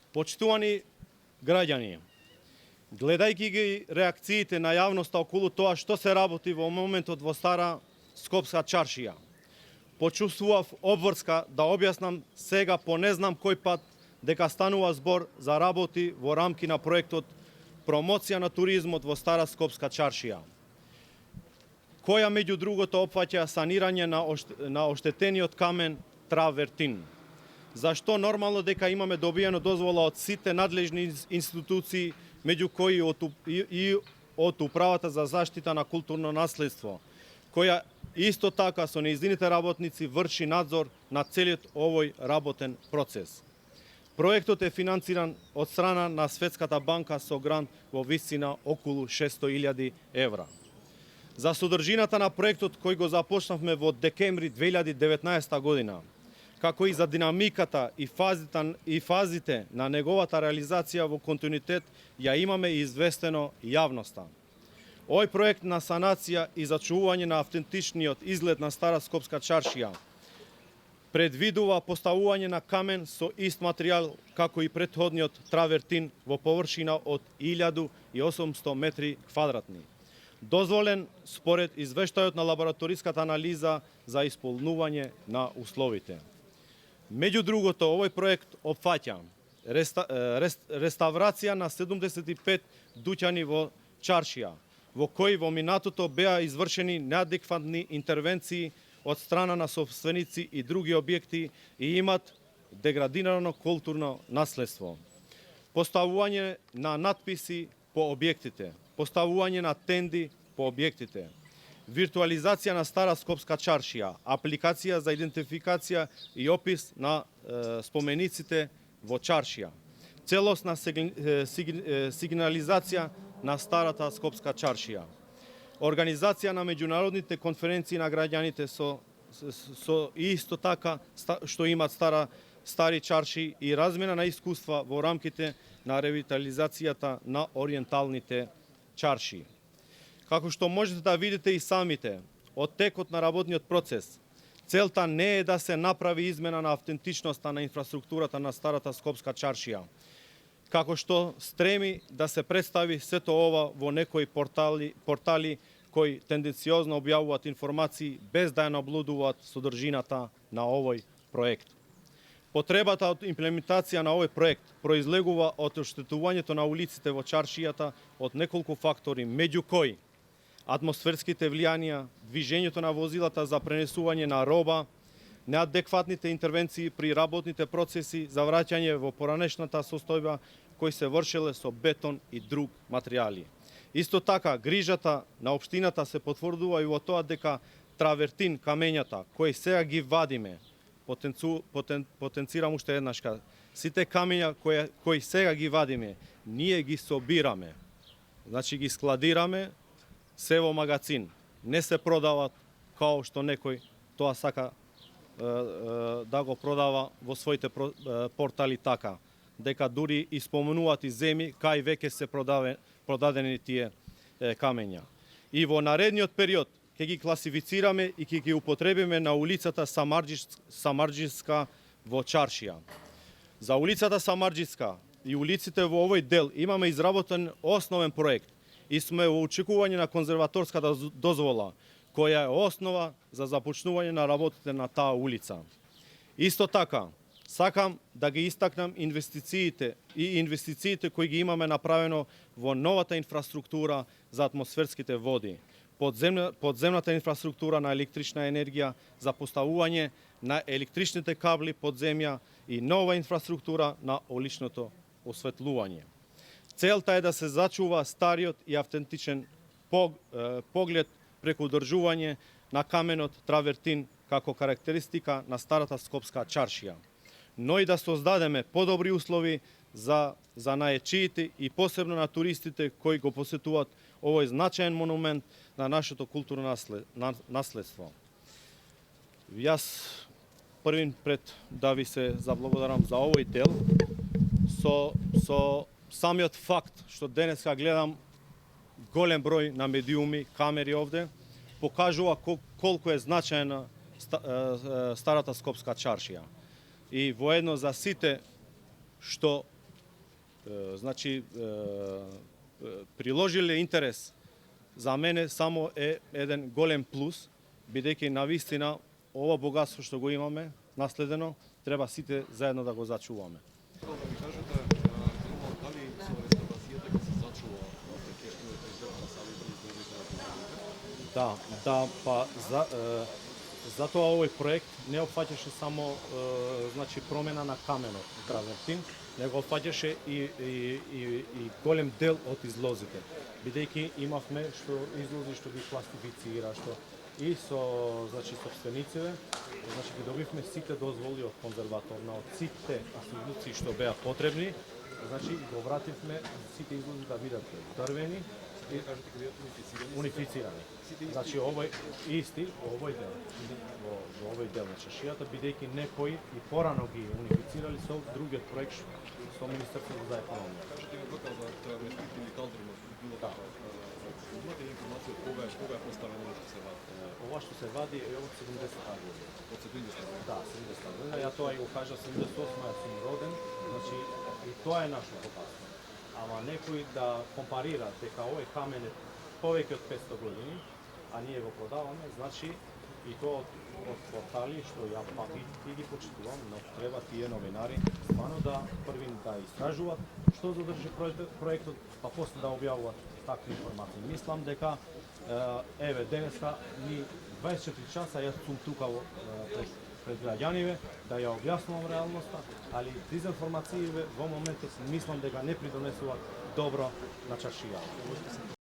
Почитувани граѓани, гледајќи ги реакциите на јавноста околу тоа што се работи во моментот во Стара Скопска чаршија, почувствував обврска да објаснам сега по не знам кој пат дека станува збор за работи во рамки на проектот Промоција на туризмот во Стара Скопска чаршија, која меѓу другото опфаќа санирање на оштетениот камен Травертин. Зашто нормално дека имаме добиено дозвола од сите надлежни институции, меѓу кои и од Управата за заштита на културно наследство, која исто така со нејзините работници врши надзор на целиот овој работен процес. Проектот е финансиран од страна на Светската банка со грант во висина околу 600.000 евра. За содржината на проектот кој го започнавме во декември 2019 година, како и за динамиката и фазите на неговата реализација во континуитет, ја имаме известено јавноста. Овој проект на санација и зачувување на автентичниот изглед на Стара Скопска чаршија предвидува поставување на камен со ист материјал како и претходниот Травертин во површина од 1800 метри квадратни. Дозволен според извештајот на лабораториската анализа за исполнување на условите. Меѓу другото, овој проект опфаќа реставрација на 75 дуќани во чаршија, во кои во минатото беа извршени неадекватни интервенции од страна на собственици и други објекти и имат деградирано културно наследство. Поставување на надписи по објектите, поставување на тенди по објектите, виртуализација на Стара Скопска чаршија, апликација за идентификација и опис на спомениците во чаршија, целосна сигнализација на Старата Скопска чаршија, организација на меѓународните конференции на граѓаните со исто така што имат стари чарши и размена на искуства во рамките на ревитализацијата на ориенталните чарши. Како што можете да видите и самите, од текот на работниот процес, целта не е да се направи измена на автентичноста на инфраструктурата на Старата Скопска чаршија, како што стреми да се представи сето ова во некои портали кои тенденциозно објавуваат информации без да ја наблудуваат содржината на овој проект. Потребата од имплементација на овој проект произлегува од оштетувањето на улиците во чаршијата од неколку фактори, меѓу кои атмосферските влијанија, движењето на возилата за пренесување на роба, неадекватните интервенции при работните процеси за враќање во поранешната состојба кои се вршеле со бетон и друг материјали. Исто така, грижата на општината се потврдува и во тоа дека Травертин камењата кои сега ги вадиме, потенцирам уште еднашка, сите камења кои сега ги вадиме, ние ги собираме, значи ги складираме се во магазин, не се продават као што некој тоа сака да го продава во своите портали така, дека дури испоменуваат и земи кај веќе се продадени тие камења. И во наредниот период ќе ги класифицираме и ќе ги употребиме на улицата Самарџиска во чаршија. За улицата Самарџиска и улиците во овој дел имаме изработен основен проект и сме во очекување на конзерваторската дозвола, која е основа за започнување на работите на таа улица. Исто така, сакам да ги истакнам инвестициите кои ги имаме направено во новата инфраструктура за атмосферските води, подземната инфраструктура на електрична енергија за поставување на електричните кабли под земја и нова инфраструктура на уличното осветлување. Целта е да се зачува стариот и автентичен поглед преку одржување на каменот Травертин како карактеристика на Старата Скопска чаршија, но и да создадеме подобри услови за наечиите и посебно на туристите кои го посетуваат овој значаен монумент на нашето културно наследство. Јас првин пред да ви се заблагодарам за овој дел, со самиот факт што денеска гледам голем број на медиуми, камери овде, покажува колку е значајна Старата Скопска чаршија. И воедно за сите што значи приложиле интерес за мене само е еден голем плюс, бидејќи навистина ова богатство што го имаме наследено, треба сите заедно да го зачуваме. Да ми кажете, дали со реставрацијата ќе се зачува изгледата на самите изложите на културите? Да, па затоа овој проект не опфаќаше само значи промена на каменот травертин, него опфаќаше и голем дел од излозите, бидејќи имавме излози што ги класифицира, што и со значи собствениците, значи ги добивме сите дозволи од конзерваторна, од сите институции што беа потребни, значи го вративме сите излози да бидат дрвени и Кажете каде унифицирани? унифицирани. Значи овој исти, овој дел, во овој дел на чашијата, бидејќи некои и порано ги унифицирали со другиот проект со Министерството за економија. Кажете ми вака за травертите или калдрумот, било Да. како. Имате ли информација кога е поставено ова што се вади? Ова што се вади е од 70-та година. Од 70 година? Да, 70-та година. Ја тоа и го кажа 78-та сум роден, значи и тоа е наше богатство. Ама некој да компарира дека овој камен е повеќе од 500 години, а ние го продаваме, значи и тоа од портали што ја пак и ги почитувам, но треба тие новинари стварно да првин да истражуваат што задржи проектот, па после да објавуваат такви информации. Мислам дека еве денеска ни 24 часа јас сум тука пред граѓаниве да ја објаснувам реалноста, али дезинформациите во моментот мислам дека не придонесуваат добро на чашијата.